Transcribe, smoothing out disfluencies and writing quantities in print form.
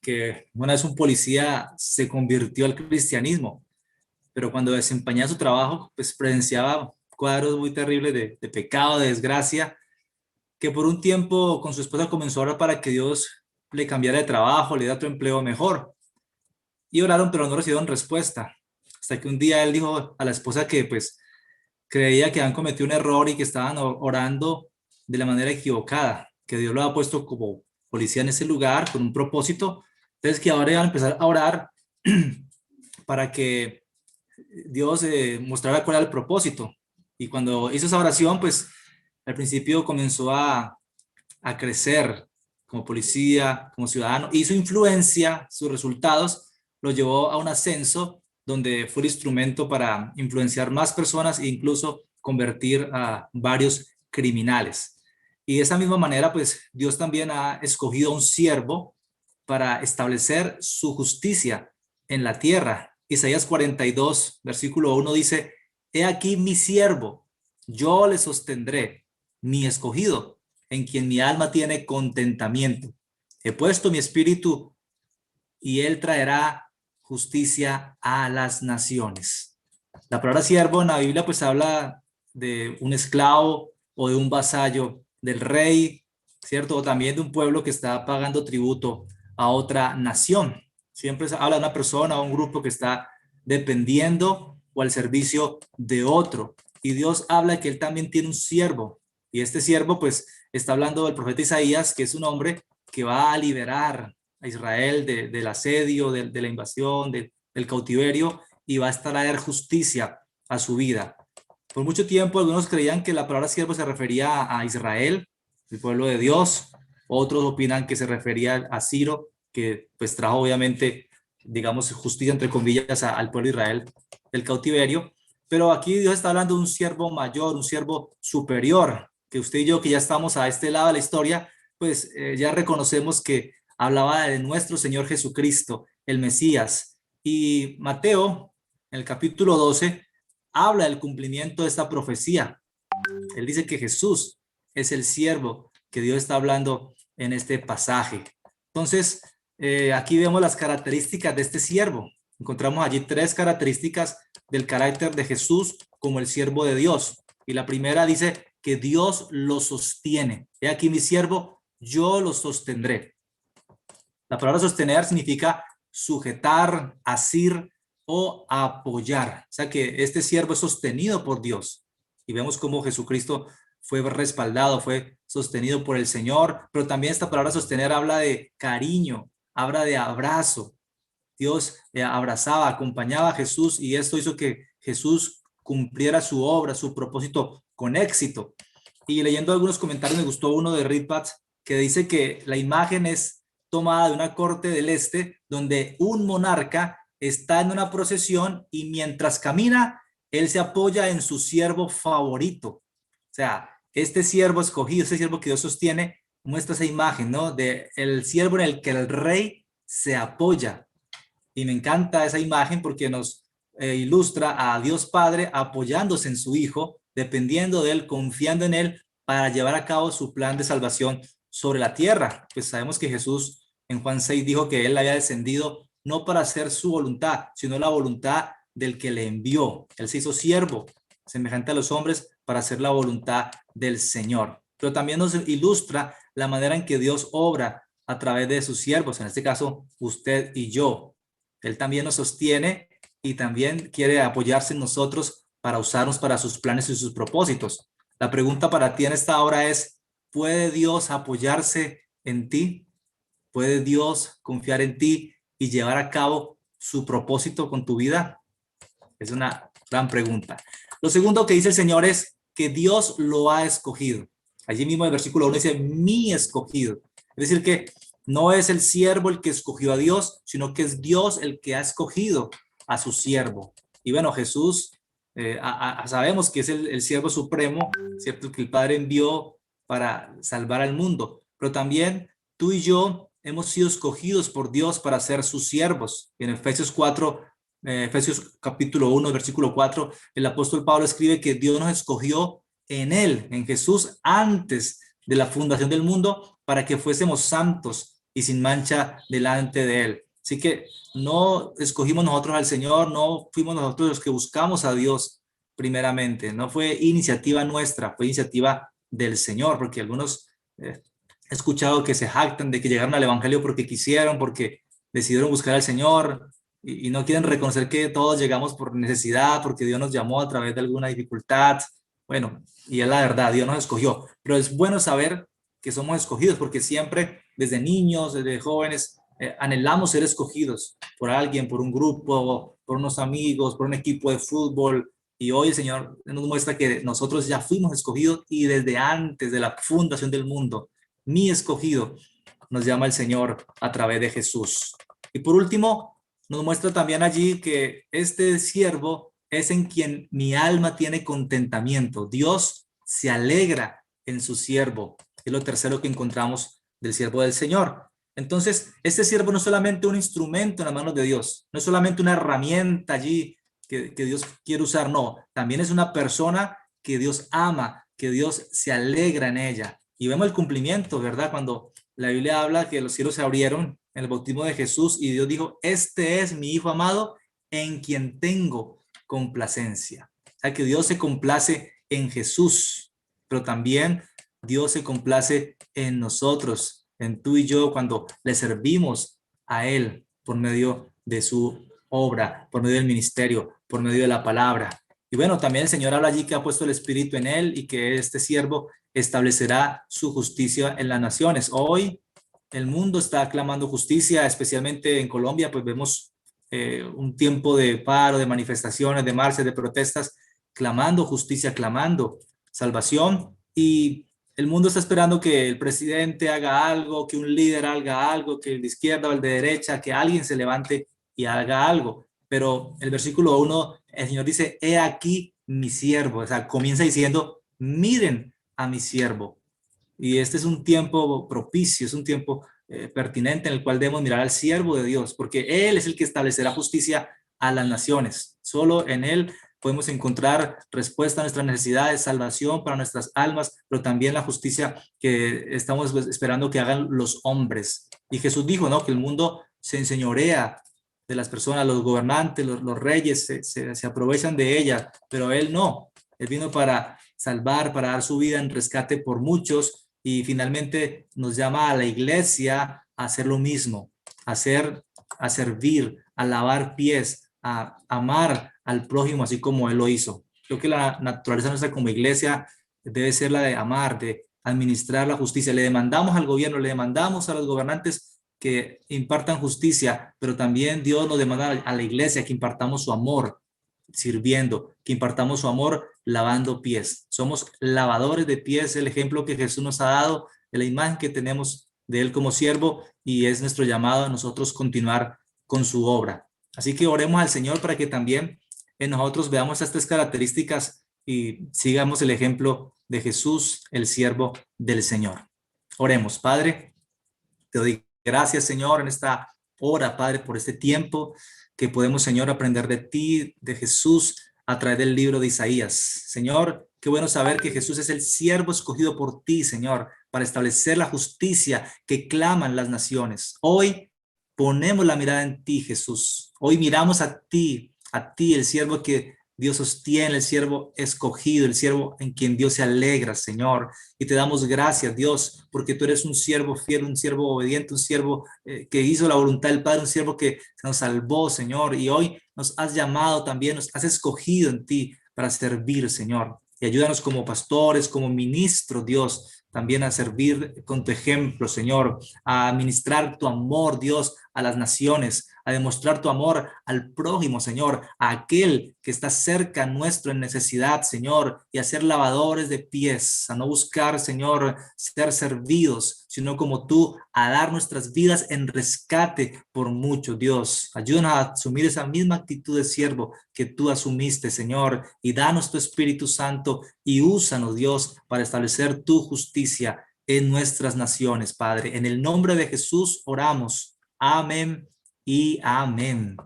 Que una vez un policía se convirtió al cristianismo, pero cuando desempeñaba su trabajo, pues presenciaba cuadros muy terribles de pecado, de desgracia, que por un tiempo con su esposa comenzó a orar para que Dios le cambiara de trabajo, le diera otro empleo mejor. Y oraron, pero no recibieron respuesta. Hasta que un día él dijo a la esposa que pues creía que habían cometido un error y que estaban orando de la manera equivocada, que Dios lo ha puesto como policía en ese lugar con un propósito. Entonces que ahora iban a empezar a orar para que Dios mostrara cuál era el propósito. Y cuando hizo esa oración, pues al principio comenzó a crecer como policía, como ciudadano, y su influencia, sus resultados, lo llevó a un ascenso donde fue el instrumento para influenciar más personas e incluso convertir a varios criminales. Y de esa misma manera, pues Dios también ha escogido a un siervo para establecer su justicia en la tierra. Isaías 42, versículo 1 dice, he aquí mi siervo, yo le sostendré, mi escogido, en quien mi alma tiene contentamiento. He puesto mi espíritu y él traerá justicia a las naciones. La palabra siervo en la Biblia pues habla de un esclavo o de un vasallo del rey, ¿cierto? O también de un pueblo que está pagando tributo a otra nación. Siempre se habla de una persona o un grupo que está dependiendo o al servicio de otro. Y Dios habla que él también tiene un siervo. Y este siervo pues está hablando del profeta Isaías, que es un hombre que va a liberar a Israel del asedio, de la invasión, del cautiverio, y va a traer justicia a su vida. Por mucho tiempo algunos creían que la palabra siervo se refería a Israel, el pueblo de Dios. Otros opinan que se refería a Ciro, que pues trajo obviamente, digamos, justicia entre comillas al pueblo de Israel del cautiverio. Pero aquí Dios está hablando de un siervo mayor, un siervo superior, que usted y yo que ya estamos a este lado de la historia, pues ya reconocemos que hablaba de nuestro Señor Jesucristo, el Mesías. Y Mateo, en el capítulo 12, habla del cumplimiento de esta profecía. Él dice que Jesús es el siervo que Dios está hablando en este pasaje. Entonces, aquí vemos las características de este siervo. Encontramos allí tres características del carácter de Jesús como el siervo de Dios. Y la primera dice que Dios lo sostiene. He aquí mi siervo, yo lo sostendré. La palabra sostener significa sujetar, asir o apoyar. O sea que este siervo es sostenido por Dios. Y vemos cómo Jesucristo fue respaldado, fue sostenido por el Señor. Pero también esta palabra sostener habla de cariño, habla de abrazo. Dios abrazaba, acompañaba a Jesús y esto hizo que Jesús cumpliera su obra, su propósito con éxito. Y leyendo algunos comentarios me gustó uno de Ritbat que dice que la imagen es tomada de una corte del este donde un monarca está en una procesión y mientras camina, él se apoya en su siervo favorito. O sea, este siervo escogido, este siervo que Dios sostiene, muestra esa imagen, ¿no? De el siervo en el que el rey se apoya. Y me encanta esa imagen porque nos ilustra a Dios Padre apoyándose en su Hijo, dependiendo de Él, confiando en Él para llevar a cabo su plan de salvación sobre la tierra. Pues sabemos que Jesús en Juan 6 dijo que Él había descendido no para hacer su voluntad, sino la voluntad del que le envió. Él se hizo siervo, semejante a los hombres, para hacer la voluntad del Señor. Pero también nos ilustra la manera en que Dios obra a través de sus siervos, en este caso usted y yo. Él también nos sostiene y también quiere apoyarse en nosotros para usarnos para sus planes y sus propósitos. La pregunta para ti en esta hora es, ¿puede Dios apoyarse en ti? ¿Puede Dios confiar en ti y llevar a cabo su propósito con tu vida? Es una gran pregunta. Lo segundo que dice el Señor es que Dios lo ha escogido. Allí mismo en el versículo 1 dice, mi escogido. Es decir, que no es el siervo el que escogió a Dios, sino que es Dios el que ha escogido a su siervo. Y bueno, Jesús, sabemos que es el siervo supremo, ¿cierto? Que el Padre envió para salvar al mundo. Pero también tú y yo hemos sido escogidos por Dios para ser sus siervos. Y en Efesios 4, Efesios capítulo 1, versículo 4, el apóstol Pablo escribe que Dios nos escogió en él, en Jesús, antes de la fundación del mundo, para que fuésemos santos y sin mancha delante de Él. Así que no escogimos nosotros al Señor, no fuimos nosotros los que buscamos a Dios primeramente, no fue iniciativa nuestra, fue iniciativa del Señor, porque algunos he escuchado que se jactan de que llegaron al Evangelio porque quisieron, porque decidieron buscar al Señor y no quieren reconocer que todos llegamos por necesidad, porque Dios nos llamó a través de alguna dificultad. Bueno, y es la verdad, Dios nos escogió, pero es bueno saber que somos escogidos, porque siempre desde niños, desde jóvenes, anhelamos ser escogidos por alguien, por un grupo, por unos amigos, por un equipo de fútbol. Y hoy el Señor nos muestra que nosotros ya fuimos escogidos y desde antes de la fundación del mundo, mi escogido, nos llama el Señor a través de Jesús. Y por último, nos muestra también allí que este siervo es en quien mi alma tiene contentamiento. Dios se alegra en su siervo. Es lo tercero que encontramos del siervo del Señor. Entonces, este siervo no es solamente un instrumento en las manos de Dios, no es solamente una herramienta allí que Dios quiere usar, no, también es una persona que Dios ama, que Dios se alegra en ella. Y vemos el cumplimiento, ¿verdad? Cuando la Biblia habla que los cielos se abrieron en el bautismo de Jesús y Dios dijo, este es mi Hijo amado en quien tengo complacencia. O sea, que Dios se complace en Jesús, pero también Dios se complace en nosotros, en tú y yo, cuando le servimos a Él por medio de su obra, por medio del ministerio, por medio de la palabra. Y bueno, también el Señor habla allí que ha puesto el Espíritu en Él y que este siervo establecerá su justicia en las naciones. Hoy el mundo está clamando justicia, especialmente en Colombia, pues vemos un tiempo de paro, de manifestaciones, de marchas, de protestas, clamando justicia, clamando salvación, y el mundo está esperando que el presidente haga algo, que un líder haga algo, que el de izquierda o el de derecha, que alguien se levante y haga algo. Pero el versículo 1, el Señor dice, he aquí mi siervo. O sea, comienza diciendo, miren a mi siervo. Y este es un tiempo propicio, es un tiempo pertinente en el cual debemos mirar al siervo de Dios, porque Él es el que establecerá justicia a las naciones. Solo en Él podemos encontrar respuesta a nuestras necesidades, salvación para nuestras almas, pero también la justicia que estamos esperando que hagan los hombres. Y Jesús dijo, ¿no?, que el mundo se enseñorea de las personas, los gobernantes, los reyes se aprovechan de ella, pero Él no. Él vino para salvar, para dar su vida en rescate por muchos, y finalmente nos llama a la iglesia a hacer lo mismo, a servir, a lavar pies, a amar al prójimo así como Él lo hizo. Creo que la naturaleza nuestra como iglesia debe ser la de amar, de administrar la justicia. Le demandamos al gobierno, le demandamos a los gobernantes que impartan justicia, pero también Dios nos demanda a la iglesia que impartamos su amor sirviendo, que impartamos su amor lavando pies. Somos lavadores de pies, el ejemplo que Jesús nos ha dado, de la imagen que tenemos de Él como siervo, y es nuestro llamado a nosotros continuar con su obra. Así que oremos al Señor para que también en nosotros veamos estas características y sigamos el ejemplo de Jesús, el siervo del Señor. Oremos. Padre, te doy gracias, Señor, en esta hora, Padre, por este tiempo que podemos, Señor, aprender de ti, de Jesús, a través del libro de Isaías. Señor, qué bueno saber que Jesús es el siervo escogido por ti, Señor, para establecer la justicia que claman las naciones. Hoy ponemos la mirada en ti, Jesús. Hoy miramos a ti, el siervo que Dios sostiene, el siervo escogido, el siervo en quien Dios se alegra, Señor. Y te damos gracias, Dios, porque tú eres un siervo fiel, un siervo obediente, un siervo que hizo la voluntad del Padre, un siervo que nos salvó, Señor. Y hoy nos has llamado también, nos has escogido en ti para servir, Señor. Y ayúdanos como pastores, como ministros, Dios, también a servir con tu ejemplo, Señor, a administrar tu amor, Dios, a las naciones, a demostrar tu amor al prójimo, Señor, a aquel que está cerca nuestro en necesidad, Señor, y a ser lavadores de pies, a no buscar, Señor, ser servidos, sino como tú, a dar nuestras vidas en rescate por mucho, Dios. Ayúdanos a asumir esa misma actitud de siervo que tú asumiste, Señor, y danos tu Espíritu Santo y úsanos, Dios, para establecer tu justicia en nuestras naciones, Padre. En el nombre de Jesús oramos. Amén y amén.